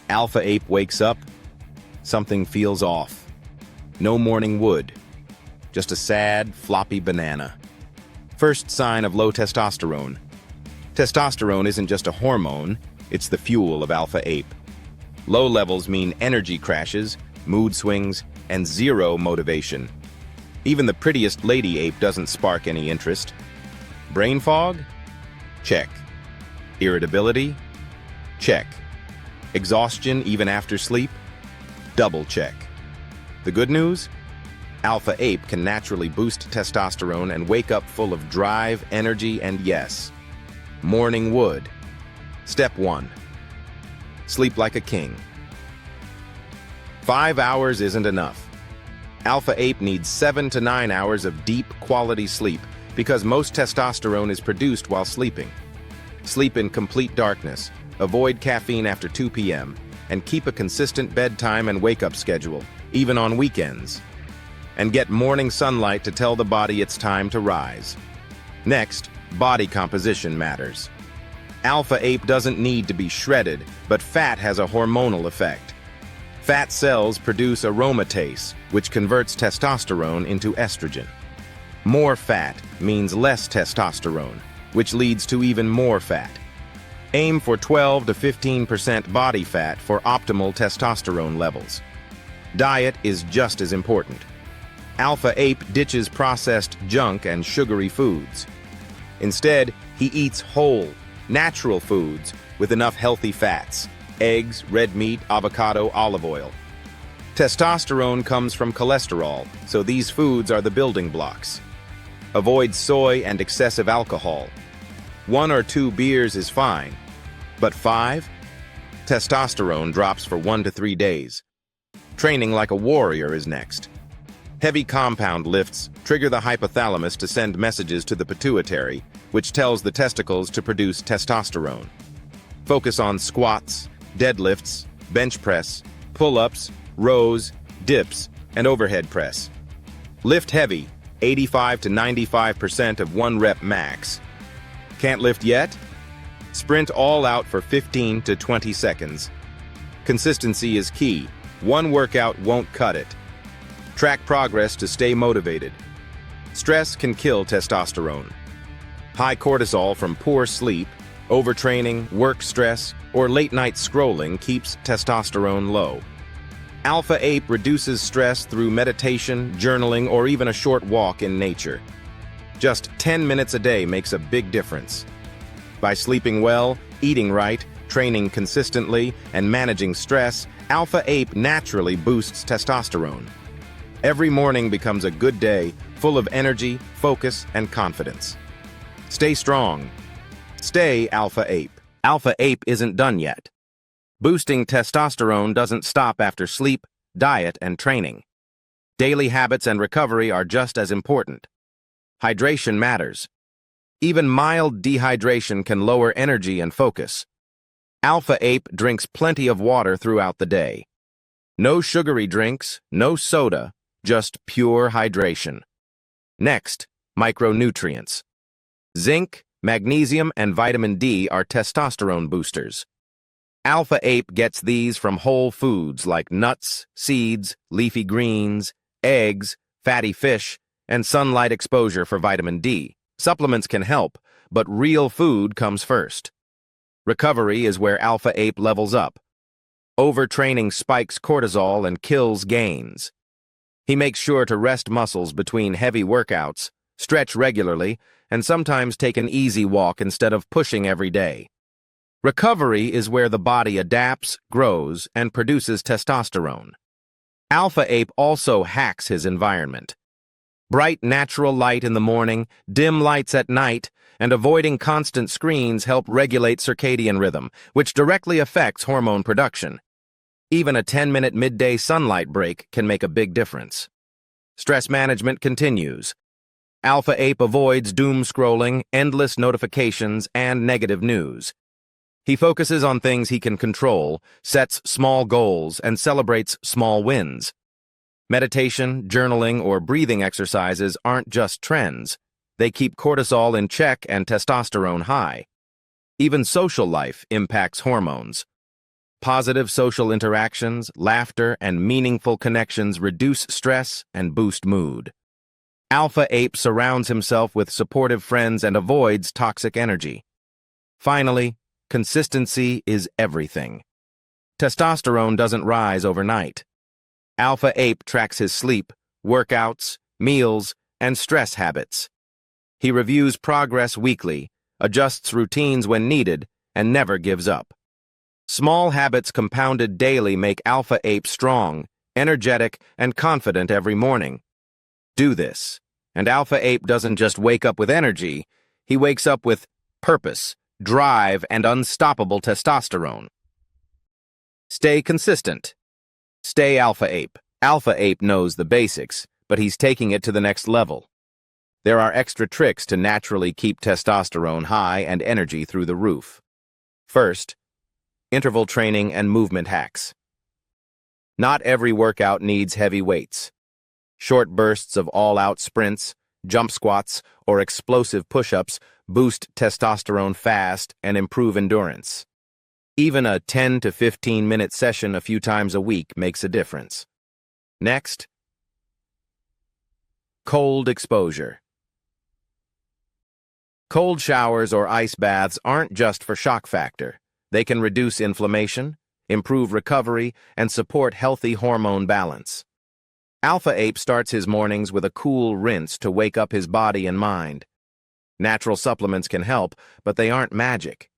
Alpha ape wakes up, something feels off. No morning wood, just a sad, floppy banana. First sign of low testosterone. Testosterone isn't just a hormone, it's the fuel of alpha ape. Low levels mean energy crashes, mood swings, and zero motivation. Even the prettiest lady ape doesn't spark any interest. Brain fog? Check. Irritability? Check. Exhaustion even after sleep? Double check. The good news? Alpha ape can naturally boost testosterone and wake up full of drive, energy, and yes, morning wood. Step 1. Sleep like a king. 5 hours isn't enough. Alpha ape needs 7 to 9 hours of deep, quality sleep because most testosterone is produced while sleeping. Sleep in complete darkness, avoid caffeine after 2 p.m., and keep a consistent bedtime and wake-up schedule, even on weekends. And get morning sunlight to tell the body it's time to rise. Next, body composition matters. Alpha ape doesn't need to be shredded, but fat has a hormonal effect. Fat cells produce aromatase, which converts testosterone into estrogen. More fat means less testosterone, which leads to even more fat. Aim for 12 to 15% body fat for optimal testosterone levels. Diet is just as important. Alpha ape ditches processed junk and sugary foods. Instead, he eats whole, natural foods with enough healthy fats: eggs, red meat, avocado, olive oil. Testosterone comes from cholesterol, so these foods are the building blocks. Avoid soy and excessive alcohol. 1 or 2 beers is fine, but 5? Testosterone drops for 1 to 3 days. Training like a warrior is next. Heavy compound lifts trigger the hypothalamus to send messages to the pituitary, which tells the testicles to produce testosterone. Focus on squats, deadlifts, bench press, pull-ups, rows, dips, and overhead press. Lift heavy, 85 to 95% of 1 rep max. Can't lift yet? Sprint all out for 15 to 20 seconds. Consistency is key. 1 workout won't cut it. Track progress to stay motivated. Stress can kill testosterone. High cortisol from poor sleep, overtraining, work stress, or late-night scrolling keeps testosterone low. Alpha ape reduces stress through meditation, journaling, or even a short walk in nature. Just 10 minutes a day makes a big difference. By sleeping well, eating right, training consistently, and managing stress, alpha ape naturally boosts testosterone. Every morning becomes a good day, full of energy, focus, and confidence. Stay strong. Stay alpha ape. Alpha ape isn't done yet. Boosting testosterone doesn't stop after sleep, diet, and training. Daily habits and recovery are just as important. Hydration matters. Even mild dehydration can lower energy and focus. Alpha ape drinks plenty of water throughout the day. No sugary drinks, no soda, just pure hydration. Next, micronutrients. Zinc, magnesium, and vitamin D are testosterone boosters. Alpha ape gets these from whole foods like nuts, seeds, leafy greens, eggs, fatty fish, and sunlight exposure for vitamin D. Supplements can help, but real food comes first. Recovery is where alpha ape levels up. Overtraining spikes cortisol and kills gains. He makes sure to rest muscles between heavy workouts, stretch regularly, and sometimes take an easy walk instead of pushing every day. Recovery is where the body adapts, grows, and produces testosterone. Alpha ape also hacks his environment. Bright natural light in the morning, dim lights at night, and avoiding constant screens help regulate circadian rhythm, which directly affects hormone production. Even a 10-minute midday sunlight break can make a big difference. Stress management continues. Alpha ape avoids doom scrolling, endless notifications, and negative news. He focuses on things he can control, sets small goals, and celebrates small wins. Meditation, journaling, or breathing exercises aren't just trends. They keep cortisol in check and testosterone high. Even social life impacts hormones. Positive social interactions, laughter, and meaningful connections reduce stress and boost mood. Alpha Ape surrounds himself with supportive friends and avoids toxic energy. Finally, consistency is everything. Testosterone doesn't rise overnight. Alpha Ape tracks his sleep, workouts, meals, and stress habits. He reviews progress weekly, adjusts routines when needed, and never gives up. Small habits compounded daily make Alpha Ape strong, energetic, and confident every morning. Do this, and Alpha Ape doesn't just wake up with energy, he wakes up with purpose, drive, and unstoppable testosterone. Stay consistent. Stay Alpha Ape. Alpha Ape knows the basics, but he's taking it to the next level. There are extra tricks to naturally keep testosterone high and energy through the roof. First, interval training and movement hacks. Not every workout needs heavy weights. Short bursts of all-out sprints, jump squats, or explosive push-ups boost testosterone fast and improve endurance. Even a 10 to 15-minute session a few times a week makes a difference. Next, cold exposure. Cold showers or ice baths aren't just for shock factor. They can reduce inflammation, improve recovery, and support healthy hormone balance. Alpha Ape starts his mornings with a cool rinse to wake up his body and mind. Natural supplements can help, but they aren't magic.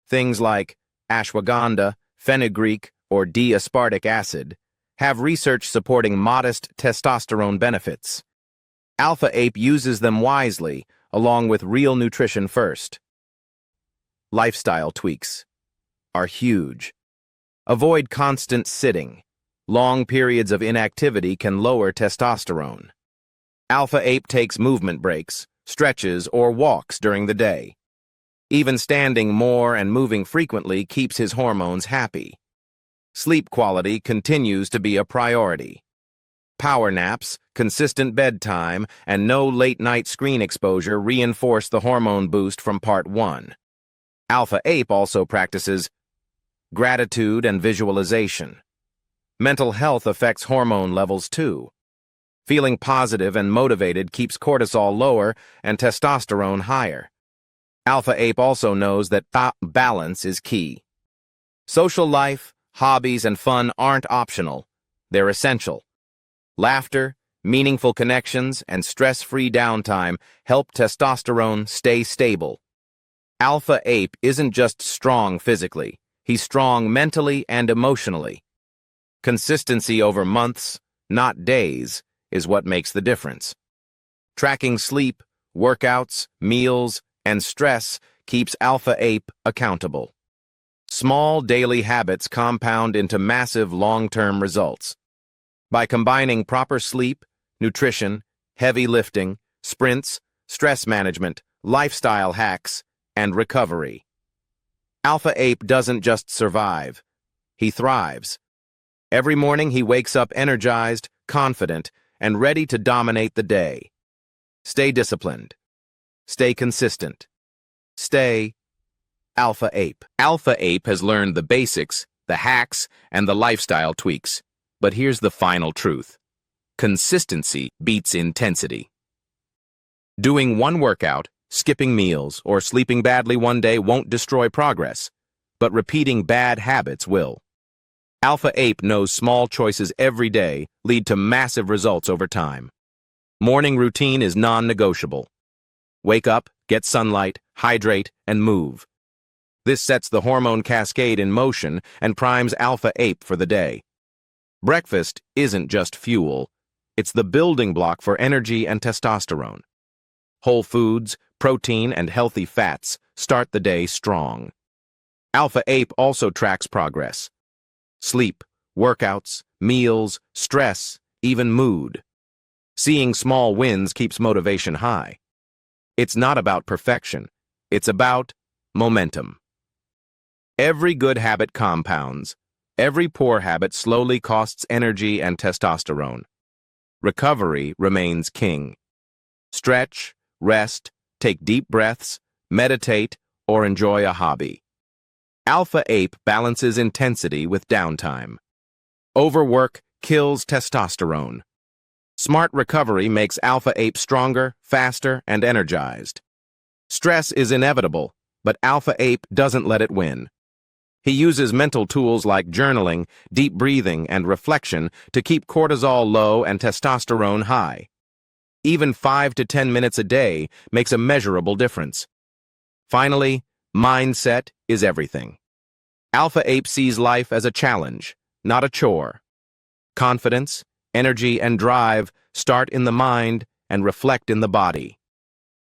Things like ashwagandha, fenugreek, or D-aspartic acid have research supporting modest testosterone benefits. Alpha Ape uses them wisely, along with real nutrition first. Lifestyle tweaks are huge. Avoid constant sitting. Long periods of inactivity can lower testosterone. Alpha Ape takes movement breaks, stretches, or walks during the day. Even standing more and moving frequently keeps his hormones happy. Sleep quality continues to be a priority. Power naps, consistent bedtime, and no late-night screen exposure reinforce the hormone boost from Part 1. Alpha Ape also practices gratitude and visualization. Mental health affects hormone levels too. Feeling positive and motivated keeps cortisol lower and testosterone higher. Alpha Ape also knows that balance is key. Social life, hobbies, and fun aren't optional. They're essential. Laughter, meaningful connections, and stress-free downtime help testosterone stay stable. Alpha Ape isn't just strong physically. He's strong mentally and emotionally. Consistency over months, not days, is what makes the difference. Tracking sleep, workouts, meals, and stress keeps Alpha Ape accountable. Small daily habits compound into massive long-term results. By combining proper sleep, nutrition, heavy lifting, sprints, stress management, lifestyle hacks, and recovery, Alpha Ape doesn't just survive, he thrives. Every morning he wakes up energized, confident, and ready to dominate the day. Stay disciplined. Stay consistent. Stay Alpha Ape. Alpha Ape has learned the basics, the hacks, and the lifestyle tweaks. But here's the final truth. Consistency beats intensity. Doing one workout, skipping meals, or sleeping badly one day won't destroy progress, but repeating bad habits will. Alpha Ape knows small choices every day lead to massive results over time. Morning routine is non-negotiable. Wake up, get sunlight, hydrate, and move. This sets the hormone cascade in motion and primes Alpha Ape for the day. Breakfast isn't just fuel, it's the building block for energy and testosterone. Whole foods, protein, and healthy fats start the day strong. Alpha Ape also tracks progress. Sleep, workouts, meals, stress, even mood. Seeing small wins keeps motivation high. It's not about perfection, it's about momentum. Every good habit compounds. Every poor habit slowly costs energy and testosterone. Recovery remains king. Stretch, rest, take deep breaths, meditate, or enjoy a hobby. Alpha Ape balances intensity with downtime. Overwork kills testosterone. Smart recovery makes Alpha Ape stronger, faster, and energized. Stress is inevitable, but Alpha Ape doesn't let it win. He uses mental tools like journaling, deep breathing, and reflection to keep cortisol low and testosterone high. Even 5 to 10 minutes a day makes a measurable difference. Finally, mindset is everything. Alpha Ape sees life as a challenge, not a chore. Confidence, energy, and drive start in the mind and reflect in the body.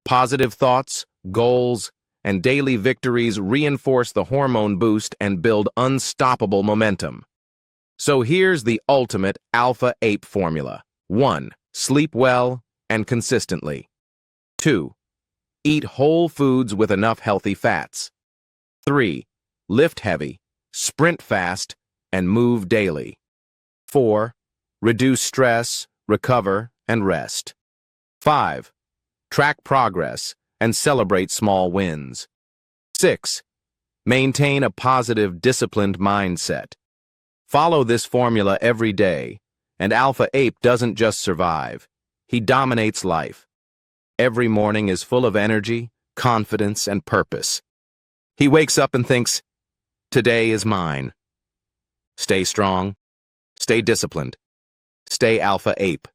Positive thoughts, goals, and daily victories reinforce the hormone boost and build unstoppable momentum. So here's the ultimate Alpha Ape formula. 1. Sleep well and consistently. 2. Eat whole foods with enough healthy fats. 3. Lift heavy, sprint fast, and move daily. 4. Reduce stress, recover, and rest. 5. Track progress and celebrate small wins. 6. Maintain a positive, disciplined mindset. Follow this formula every day, and Alpha Ape doesn't just survive. He dominates life. Every morning is full of energy, confidence, and purpose. He wakes up and thinks, "Today is mine." Stay strong, stay disciplined, stay Alpha Ape.